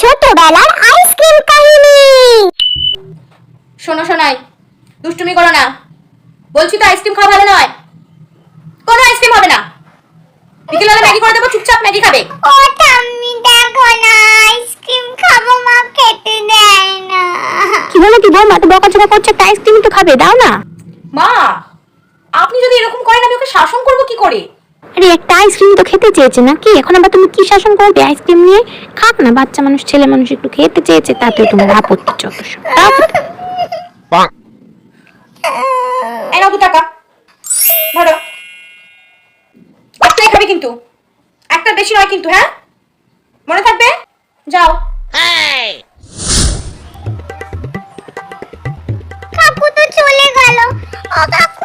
ছোটবেলার আইসক্রিম কাহিনী। শোনো শোনাই, দুষ্টুমি করো না, বলছি তো আইসক্রিম খাওয়া ভালো নয়। কোনো আইসক্রিম হবে না। বিকেলবেলা ম্যাগি করে দেবো, চুপচাপ ম্যাগি খাবে। ও ঠাম্মি দেখো না, আইসক্রিম খাবো, মা খেতে দেয় না। কি হলো কি বৌমা, তো বকাঝকা করছে, একটা আইসক্রিম তো খাবে, দাও না। মা, আপনি যদি এরকম করেন আমি ওকে শাসন করবো কি করে? আরে একটা আইসক্রিম তো খেতে চেয়েছে নাকি, এখন আবার তুমি কি শাসন করবে আইসক্রিম নিয়ে? খাক না, বাচ্চা মানুষ, ছেলে মানুষ, একটু খেতে চেয়েছে, তাতে তোমার আপত্তি যত সব। এই নাও 2 টাকা, ধরো। একটাই খাবে কিন্তু, একটা বেশি নয় কিন্তু, হ্যাঁ মনে থাকবে। যাও। কাকু তো চলে গেল। ও কাকু